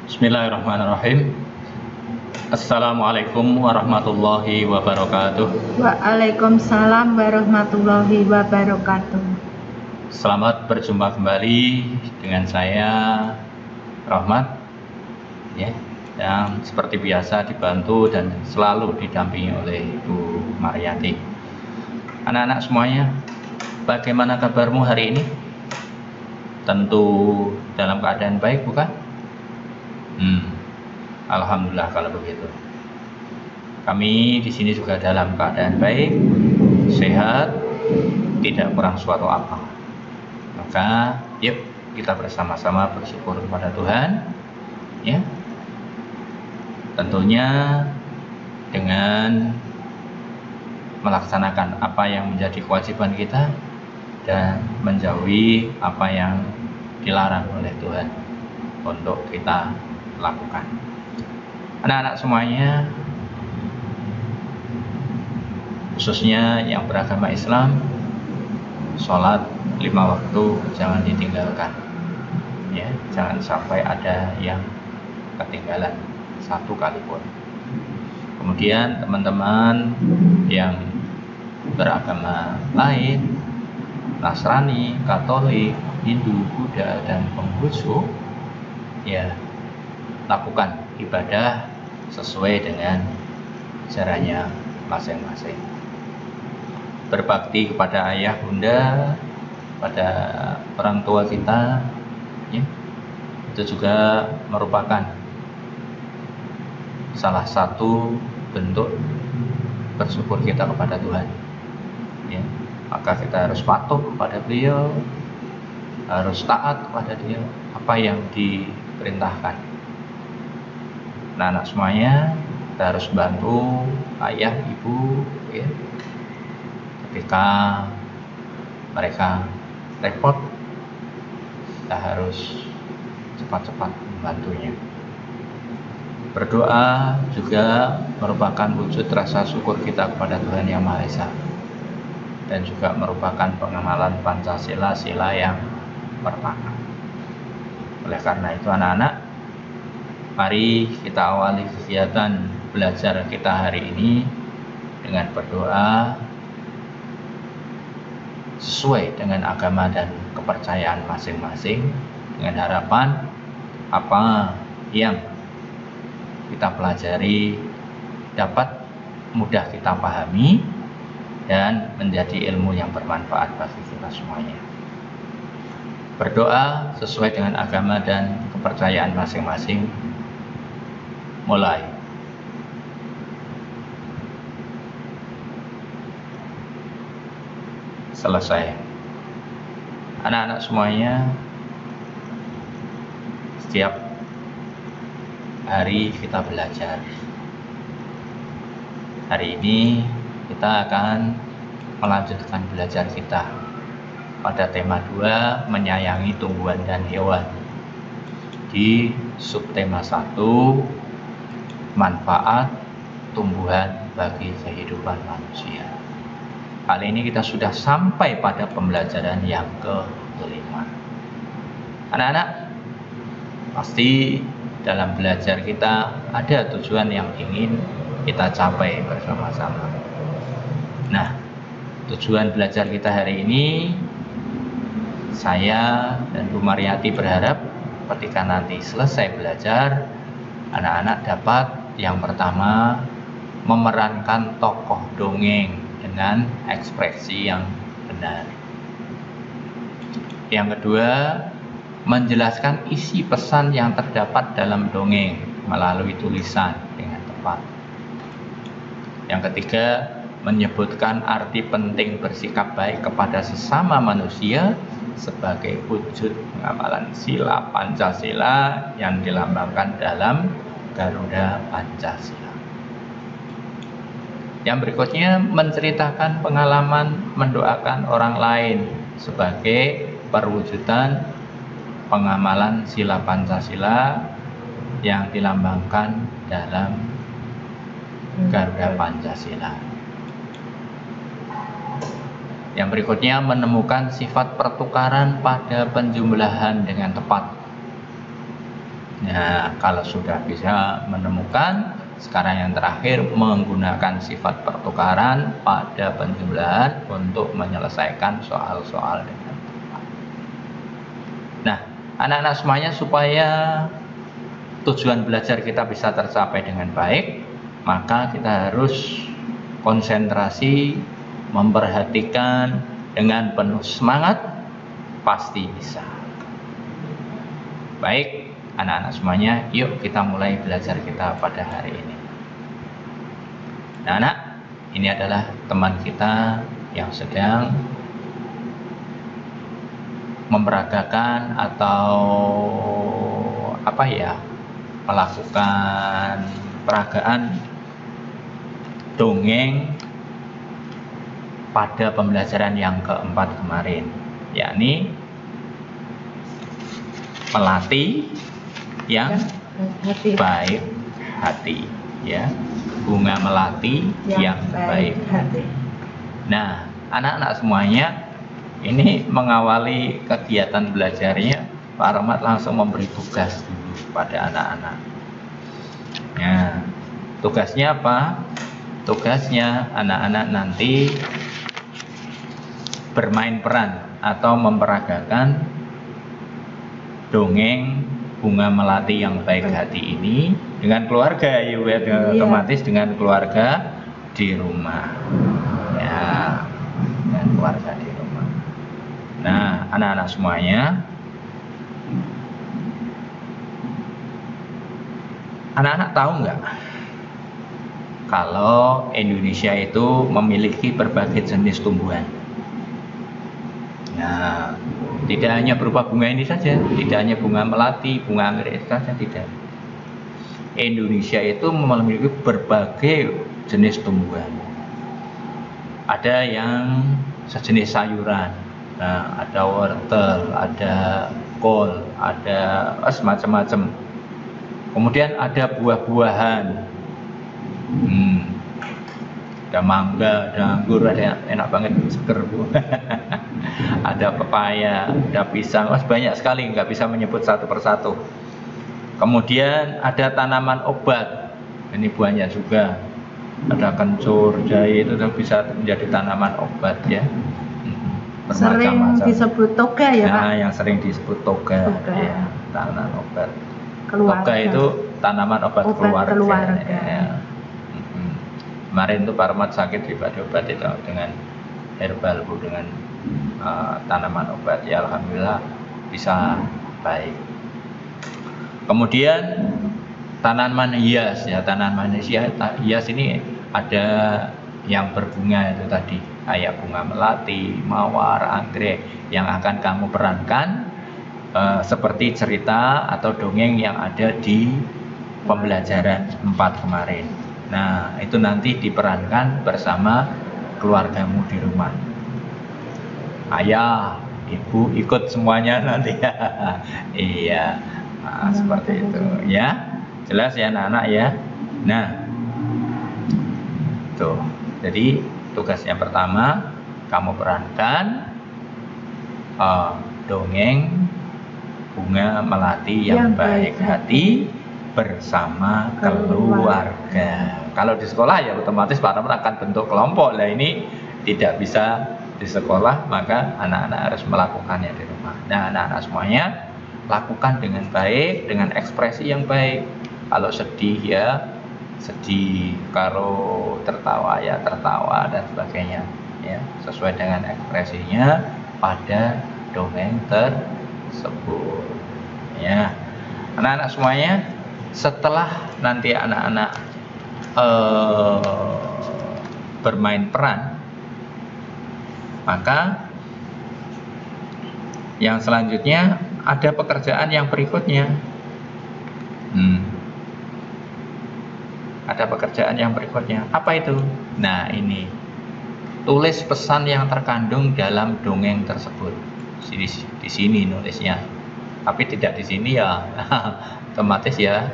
Bismillahirrahmanirrahim. Assalamualaikum warahmatullahi wabarakatuh. Waalaikumsalam warahmatullahi wabarakatuh. Selamat berjumpa kembali dengan saya Rahmat, ya, yang seperti biasa dibantu dan selalu didampingi oleh Ibu Mariati. Anak-anak semuanya, bagaimana kabarmu hari ini? Tentu dalam keadaan baik, bukan? Alhamdulillah kalau begitu. Kami di sini juga dalam keadaan baik, sehat, tidak kurang suatu apa. Maka, yuk kita bersama-sama bersyukur kepada Tuhan, ya. Tentunya dengan melaksanakan apa yang menjadi kewajiban kita dan menjauhi apa yang dilarang oleh Tuhan untuk kita lakukan. Anak-anak semuanya, khususnya yang beragama Islam, sholat 5 waktu jangan ditinggalkan, ya, jangan sampai ada yang ketinggalan satu kali pun. Kemudian teman-teman yang beragama lain, Nasrani, Katolik, Hindu, Buddha, dan Konghucu, ya, lakukan ibadah sesuai dengan caranya masing-masing. Berbakti kepada ayah, bunda, pada orang tua kita, ya, itu juga merupakan salah satu bentuk bersyukur kita kepada Tuhan, ya. Maka kita harus patuh kepada beliau, harus taat kepada dia, apa yang diperintahkan. Nah, anak semuanya, kita harus bantu ayah, ibu, ya, ketika mereka repot, kita harus cepat-cepat membantunya. Berdoa juga merupakan wujud rasa syukur kita kepada Tuhan Yang Maha Esa, dan juga merupakan pengamalan Pancasila, sila yang pertama. Oleh karena itu anak-anak, mari kita awali kegiatan belajar kita hari ini dengan berdoa sesuai dengan agama dan kepercayaan masing-masing, dengan harapan apa yang kita pelajari dapat mudah kita pahami dan menjadi ilmu yang bermanfaat bagi kita semuanya. Berdoa sesuai dengan agama dan kepercayaan masing-masing. Mulai. Selesai. Anak-anak semuanya, setiap hari kita belajar. Hari ini kita akan melanjutkan belajar kita pada tema 2, menyayangi tumbuhan dan hewan. Di subtema 1, manfaat tumbuhan bagi kehidupan manusia. Kali ini kita sudah sampai pada pembelajaran yang ke-5. Anak-anak, pasti dalam belajar kita ada tujuan yang ingin kita capai bersama-sama. Nah, tujuan belajar kita hari ini, saya dan Bu Mariati berharap ketika nanti selesai belajar, anak-anak dapat yang pertama memerankan tokoh dongeng dengan ekspresi yang benar. Yang kedua, menjelaskan isi pesan yang terdapat dalam dongeng melalui tulisan dengan tepat. Yang ketiga, menyebutkan arti penting bersikap baik kepada sesama manusia sebagai wujud pengamalan sila Pancasila yang dilambangkan dalam Garuda Pancasila. Yang berikutnya, menceritakan pengalaman mendoakan orang lain sebagai perwujudan pengamalan sila Pancasila yang dilambangkan dalam Garuda Pancasila. Yang berikutnya, menemukan sifat pertukaran pada penjumlahan dengan tepat. Nah, kalau sudah bisa menemukan, sekarang yang terakhir menggunakan sifat pertukaran pada penjumlahan untuk menyelesaikan soal-soal dengan tepat. Nah, anak-anak semuanya, supaya tujuan belajar kita bisa tercapai dengan baik, maka kita harus konsentrasi, memperhatikan dengan penuh semangat, pasti bisa. Baik, anak-anak semuanya, yuk kita mulai belajar kita pada hari ini. Nah, anak, ini adalah teman kita yang sedang memeragakan atau melakukan peragaan dongeng pada pembelajaran yang keempat kemarin, yakni melatih yang baik hati, ya, bunga melati yang baik hati. Nah, anak-anak semuanya, ini mengawali kegiatan belajarnya, Pak Rahmat langsung memberi tugas dulu pada anak-anak. Nah, tugasnya apa? Tugasnya anak-anak nanti bermain peran atau memperagakan dongeng bunga melati yang baik hati ini dengan keluarga, ya, otomatis dengan keluarga di rumah, ya, dengan keluarga di rumah. Nah, anak-anak semuanya, anak-anak tahu nggak kalau Indonesia itu memiliki berbagai jenis tumbuhan? Nah, tidak hanya berupa bunga ini saja, tidak hanya bunga melati, bunga anggrek saja, tidak. Indonesia itu memiliki berbagai jenis tumbuhan. Ada yang sejenis sayuran, nah, ada wortel, ada kol, ada macam-macam. Kemudian ada buah-buahan, ada mangga, ada anggur, ada enak banget, seger, Bu. Ada pepaya, ada pisang, banyak sekali, nggak bisa menyebut satu persatu. Kemudian ada tanaman obat, ini buahnya juga. Ada kencur, jahe, itu bisa menjadi tanaman obat, ya. Sering disebut toga, ya, Pak? Nah, yang sering disebut toga. Ya, tanaman obat. Toga itu tanaman obat keluarga. Ya. Kemarin tuh Pak Rahmat sakit obat itu dengan herbal, Bu, dengan tanaman obat, ya, alhamdulillah bisa baik. Kemudian tanaman hias, ya, tanaman hias ini ada yang berbunga itu tadi, kayak bunga melati, mawar, anggrek, yang akan kamu perankan seperti cerita atau dongeng yang ada di pembelajaran 4 kemarin. Nah, itu nanti diperankan bersama keluargamu di rumah. Ayah, ibu ikut semuanya nanti, ya. Iya, nah, seperti itu, ya. Jelas ya anak-anak, ya. Nah, tuh, jadi tugas yang pertama, kamu perankan dongeng bunga melati yang baik hati bersama keluarga. Kalau di sekolah, ya, otomatis Pak Rahmat akan bentuk kelompok. Nah, ini tidak bisa di sekolah, maka anak-anak harus melakukannya di rumah. Nah, anak-anak semuanya lakukan dengan baik, dengan ekspresi yang baik. Kalau sedih, ya sedih, kalau tertawa, ya tertawa, dan sebagainya, ya, sesuai dengan ekspresinya pada dongeng tersebut, ya. Anak-anak semuanya, setelah nanti anak-anak bermain peran, maka yang selanjutnya ada pekerjaan yang berikutnya. Ada pekerjaan yang berikutnya. Apa itu? Nah, ini tulis pesan yang terkandung dalam dongeng tersebut. Di sini nulisnya. Tapi tidak di sini, ya. Otomatis, ya,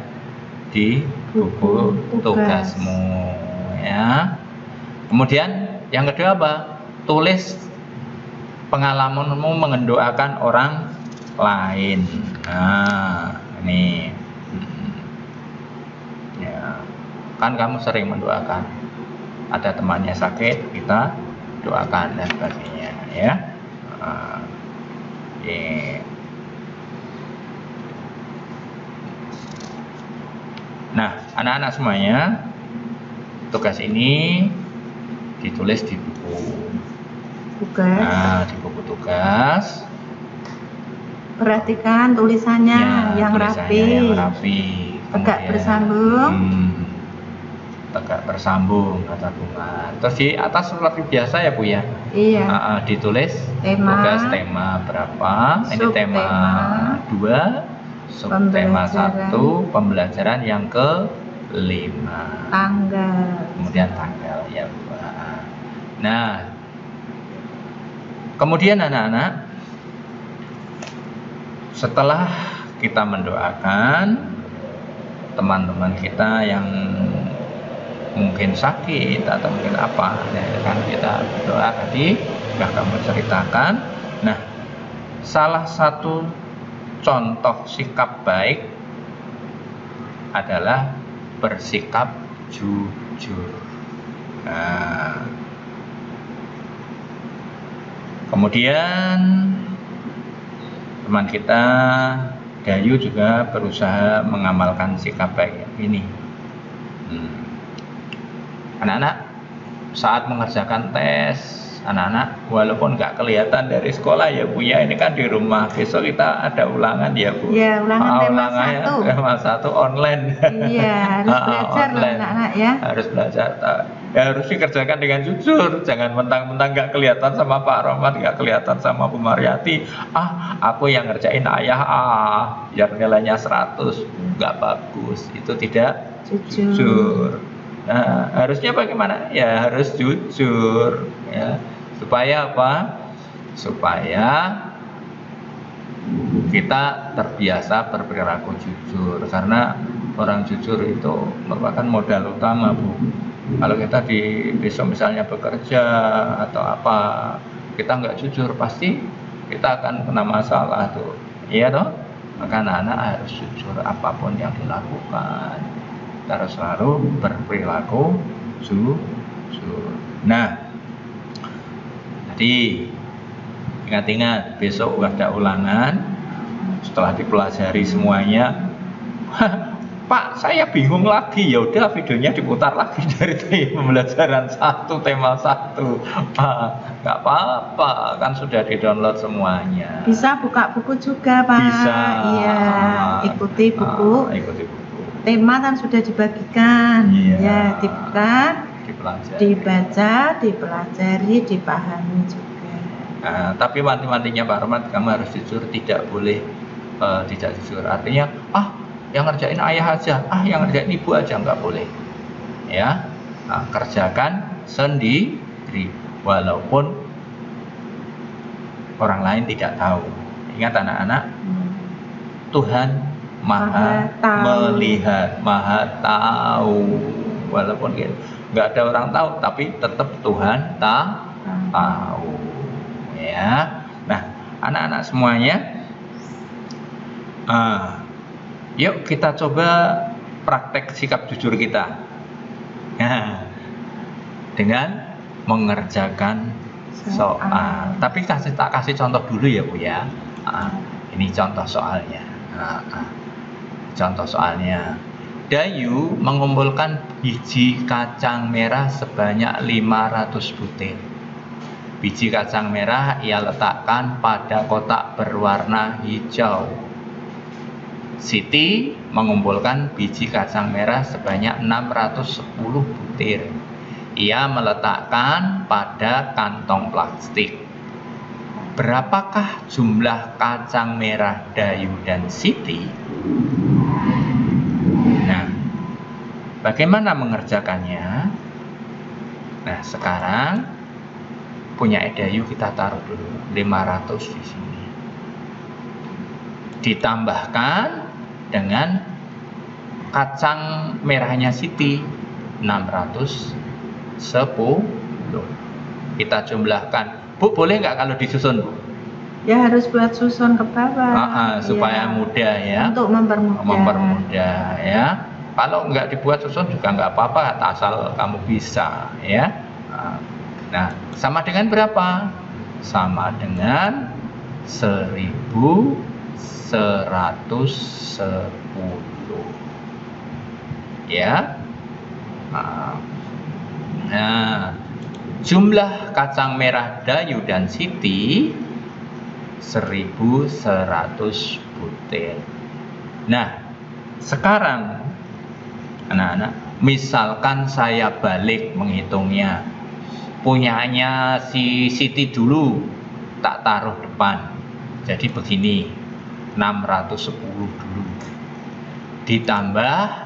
di buku tugasmu, ya. Kemudian yang kedua apa? Tulis pengalamanmu mendoakan orang lain. Nah, ini Kan kamu sering mendoakan. Ada temannya sakit, kita doakan dan sebagainya, ya. Nah, anak-anak semuanya, tugas ini ditulis di buku. Nah, di buku tugas. Perhatikan tulisannya, yang rapi. Tegak bersambung. Tegak bersambung kata Bunga. Terus di atas seperti biasa ya Bu ya. Iya. Ditulis tugas tema berapa. Ini tema 2. Subtema 1, pembelajaran yang ke-5. Tanggal. Kemudian tanggal ya Bu. Nah, kemudian anak-anak, setelah kita mendoakan teman-teman kita yang mungkin sakit atau mungkin apa, ya kan kita berdoa tadi sudah kamu ceritakan. Nah, salah satu contoh sikap baik adalah bersikap jujur. Nah, kemudian teman kita Gayu juga berusaha mengamalkan sikap baik ini. Anak-anak, saat mengerjakan tes, anak-anak walaupun nggak kelihatan dari sekolah ya Bu ya, ini kan di rumah, besok kita ada ulangan ya Bu. Iya, ulangan tema 1 online. Iya, harus belajar anak-anak ya. Harus belajar. Ya, harus dikerjakan dengan jujur, jangan mentang-mentang nggak kelihatan sama Pak Rohmat, nggak kelihatan sama Bu Mariati. Aku yang ngerjain ayah biar nilainya 100, nggak bagus. Itu tidak jujur. Nah, harusnya bagaimana? Ya harus jujur, ya. Supaya apa? Supaya kita terbiasa berperilaku jujur, karena orang jujur itu merupakan modal utama Bu. Kalau kita besok misalnya bekerja atau apa, kita nggak jujur, pasti kita akan kena masalah tuh, iya toh? Maka anak-anak harus jujur apapun yang dilakukan, kita harus selalu berperilaku jujur. Nah, jadi ingat-ingat besok ada ulangan. Setelah dipelajari semuanya, Pak, saya bingung lagi. Ya udah, videonya diputar lagi dari pembelajaran 1, tema 1. Nggak apa-apa, kan sudah di-download semuanya. Bisa buka buku juga, Pak. Bisa. Iya, ikuti buku. Ikuti buku. Tema kan sudah dibagikan. Iya. Ya, dibuka, dipelajari, dibaca, dipelajari, dipahami juga. Tapi wanti-wantinya Pak Rohmat, kamu harus jujur, tidak boleh tidak jujur. Artinya, yang ngerjain ayah aja, yang ngerjain ibu aja, nggak boleh. Ya, kerjakan sendiri, walaupun orang lain tidak tahu. Ingat anak-anak, Tuhan Maha melihat, Maha tahu. Walaupun nggak ada orang tahu, tapi tetap Tuhan tahu. Ya, nah anak-anak semuanya, yuk kita coba praktek sikap jujur kita. Nah, dengan mengerjakan soal. Tapi tak kasih contoh dulu ya Bu ya. Ini contoh soalnya. Contoh soalnya. Dayu mengumpulkan biji kacang merah sebanyak 500 butir. Biji kacang merah ia letakkan pada kotak berwarna hijau. Siti mengumpulkan biji kacang merah sebanyak 610 butir. Ia meletakkan pada kantong plastik. Berapakah jumlah kacang merah Dayu dan Siti? Nah, bagaimana mengerjakannya? Nah, sekarang punya Dayu kita taruh dulu 500 di sini. Ditambahkan dengan kacang merahnya Siti 610. Kita jumlahkan. Bu, boleh nggak kalau disusun, Bu? Ya harus buat susun ke bawah. Supaya mudah ya. Untuk mempermudah. Mempermudah ya. Kalau nggak dibuat susun juga nggak apa-apa, asal kamu bisa, ya. Nah, sama dengan berapa? Sama dengan 1110, ya. Nah, jumlah kacang merah Dayu dan Siti 1100 butir. Nah, sekarang anak-anak, misalkan saya balik menghitungnya, punyanya si Siti dulu tak taruh depan, jadi begini, 610 dulu, ditambah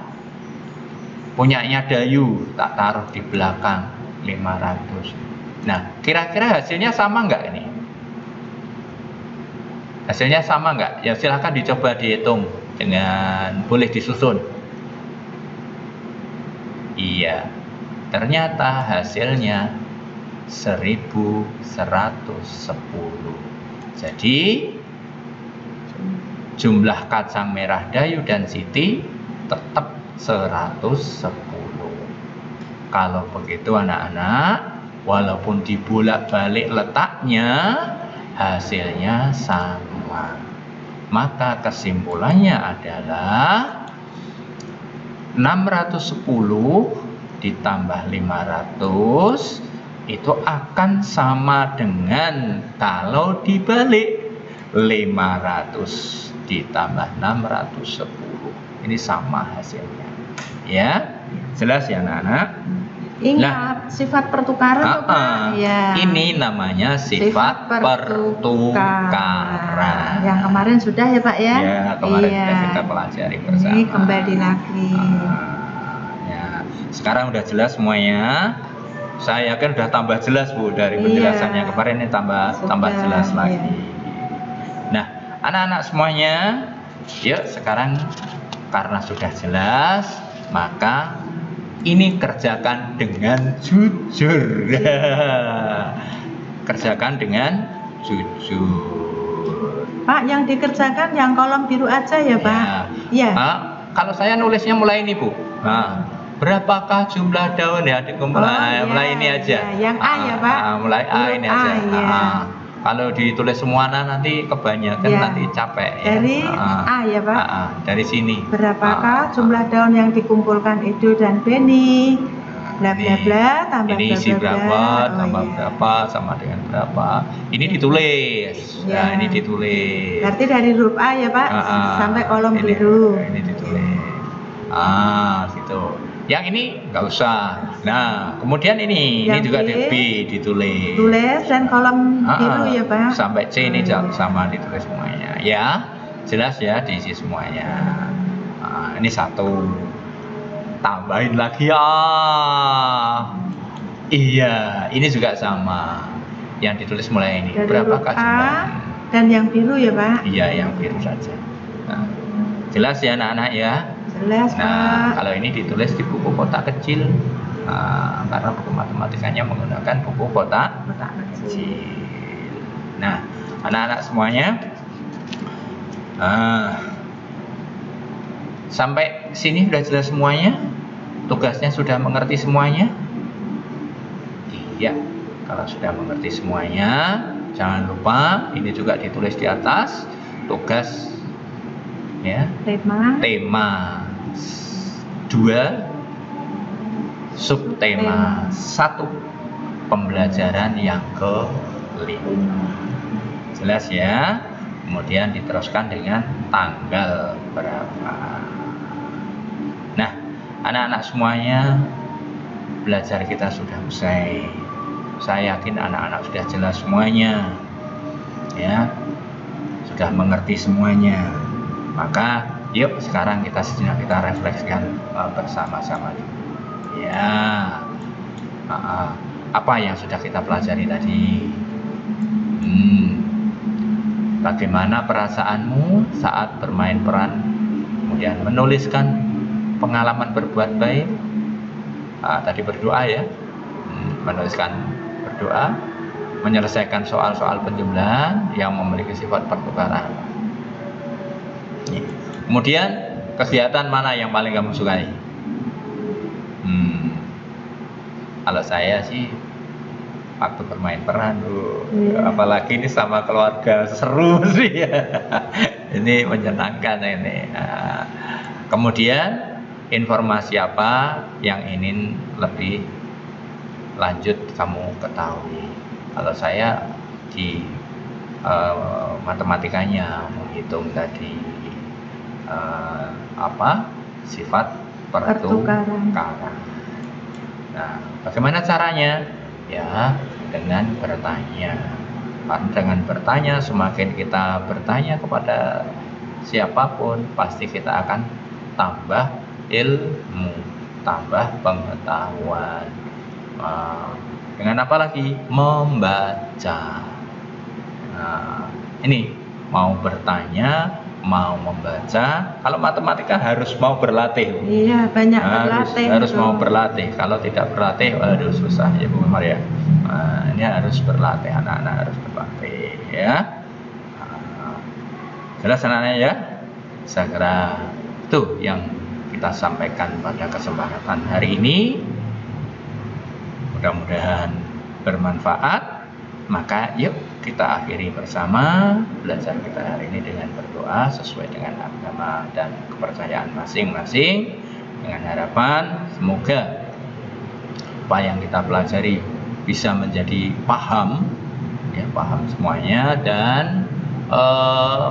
punyanya Dayu tak taruh di belakang 500. Nah, kira-kira hasilnya sama nggak ini? Hasilnya sama nggak? Ya silahkan dicoba dihitung dengan, boleh disusun. Iya, ternyata hasilnya 1110. Jadi jumlah kacang merah Dayu dan Siti tetap 110. Kalau begitu anak-anak, walaupun dibolak-balik letaknya, hasilnya sama. Maka kesimpulannya adalah 610 ditambah 500 itu akan sama dengan kalau dibalik 500 ditambah 610. Ini sama hasilnya. Ya, jelas ya anak-anak? Ingat sifat pertukaran tuh, Pak. Ya. Ini namanya sifat pertukaran. Yang kemarin sudah ya Pak ya? Ya, kemarin sudah kita pelajari bersama. Ini kembali lagi. Ya, sekarang udah jelas semuanya. Saya yakin udah tambah jelas Bu dari penjelasannya kemarin, ini tambah jelas lagi. Nah, anak-anak semuanya, yuk sekarang karena sudah jelas, maka ini kerjakan dengan jujur. Kerjakan dengan jujur. Pak, yang dikerjakan yang kolom biru aja ya Pak? Ya. Kalau saya nulisnya mulai ini Bu. Nah, berapakah jumlah daun ya dikumpulkan? Mulai ini aja. Yang A ya Pak? Mulai A ini aja. Kalau ditulis semua nanti kebanyakan nanti capek. Dari A ya Pak? Dari sini. Berapakah jumlah daun yang dikumpulkan Edo dan Beni? Bla bla bla tambah ini isi berapa, tambah berapa, sama dengan berapa. Ini ditulis. Nah, ini ditulis. Berarti dari huruf A ya Pak sampai kolom biru. Ini ditulis. Gitu. Yang ini nggak usah. Nah, kemudian ini juga di B ditulis. Tulis dan kolom biru ya Pak. Sampai C ini sama ditulis semuanya. Ya, jelas ya diisi semuanya. Ini satu. Tambahin lagi ya. Iya, ini juga sama. Yang ditulis mulai ini. Berapakah jumlah? Dan yang biru ya Pak? Iya, yang biru saja. Nah, jelas ya anak-anak ya. Jelas, Pak. Kalau ini ditulis di buku kotak kecil, karena buku matematikanya menggunakan buku kotak kecil. Nah, anak-anak semuanya, sampai sini sudah jelas semuanya? Tugasnya sudah mengerti semuanya? Iya, kalau sudah mengerti semuanya, jangan lupa ini juga ditulis di atas tugas ya. Tema 2, subtema 1, pembelajaran yang ke-5. Jelas ya? Kemudian diteruskan dengan tanggal berapa. Nah, anak-anak semuanya, belajar kita sudah usai. Saya yakin anak-anak sudah jelas semuanya, ya, sudah mengerti semuanya. Maka yuk sekarang kita refleksikan bersama-sama. Ya, apa yang sudah kita pelajari tadi? Bagaimana perasaanmu saat bermain peran, kemudian menuliskan pengalaman berbuat baik. Tadi berdoa ya, menuliskan berdoa, menyelesaikan soal-soal penjumlahan yang memiliki sifat pertukaran. Kemudian kegiatan mana yang paling kamu sukai? Kalau saya sih waktu bermain peran Iya. apalagi ini sama keluarga seru sih ya. Ini menyenangkan ini. Kemudian informasi apa yang ingin lebih lanjut kamu ketahui? Kalau saya di matematikanya menghitung tadi sifat pertukaran. Nah, bagaimana caranya? Ya, dengan bertanya. Karena dengan bertanya, semakin kita bertanya kepada siapapun, pasti kita akan tambah ilmu, tambah pengetahuan. Dengan apa lagi? Membaca. Nah, ini mau bertanya, mau membaca. Kalau matematika harus mau berlatih. Iya, banyak berlatih. Harus mau berlatih. Kalau tidak berlatih, waduh susah ya Bu Maria. Ini harus berlatih, anak-anak harus berlatih ya. Jelas anak-anak ya? Saya kira itu yang kita sampaikan pada kesempatan hari ini. Mudah-mudahan bermanfaat. Maka yuk kita akhiri bersama belajar kita hari ini dengan berdoa sesuai dengan agama dan kepercayaan masing-masing, dengan harapan semoga apa yang kita pelajari bisa menjadi paham semuanya dan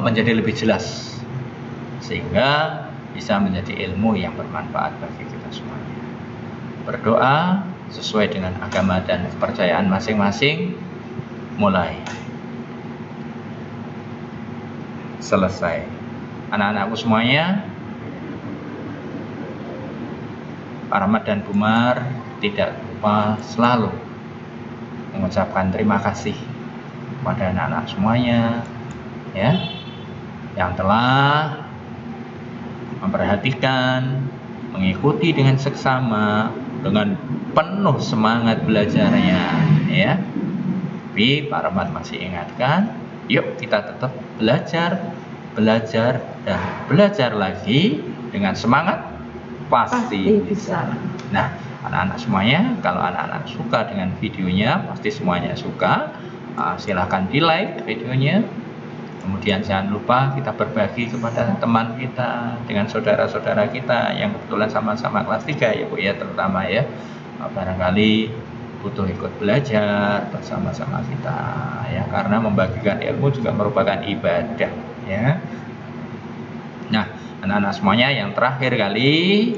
menjadi lebih jelas sehingga bisa menjadi ilmu yang bermanfaat bagi kita semuanya. Berdoa sesuai dengan agama dan kepercayaan masing-masing. Mulai selesai. Anak-anakku semuanya, Pak Rahmat dan Bu Mar tidak lupa selalu mengucapkan terima kasih kepada anak-anak semuanya ya, yang telah memperhatikan, mengikuti dengan seksama, dengan penuh semangat belajarnya ya. Tapi Pak Rahmat masih ingatkan, yuk kita tetap belajar dan belajar lagi dengan semangat pasti bisa. Nah, anak-anak semuanya, kalau anak-anak suka dengan videonya, pasti semuanya suka. Silahkan di like videonya. Kemudian jangan lupa kita berbagi kepada teman kita, dengan saudara-saudara kita yang kebetulan sama-sama kelas 3 ya Bu ya, terutama ya. Barangkali butuh ikut belajar bersama-sama kita ya, karena membagikan ilmu juga merupakan ibadah ya. Nah, anak-anak semuanya yang terakhir kali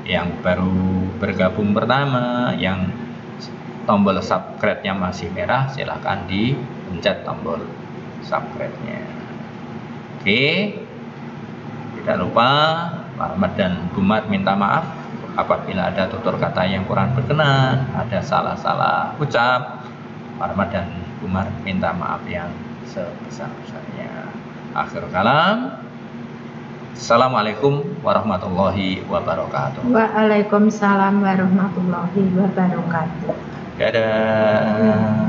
yang baru bergabung pertama, yang tombol subscribe-nya masih merah, silahkan dipencet tombol subscribe-nya. Oke, tidak lupa Pak Rahmat dan Bu Mar minta maaf apabila ada tutur kata yang kurang berkenan, ada salah-salah ucap. Pak Rahmat dan Bu Mar minta maaf yang sebesar-besarnya. Akhir kalam, Assalamualaikum warahmatullahi wabarakatuh. Waalaikumsalam warahmatullahi wabarakatuh. Dadah.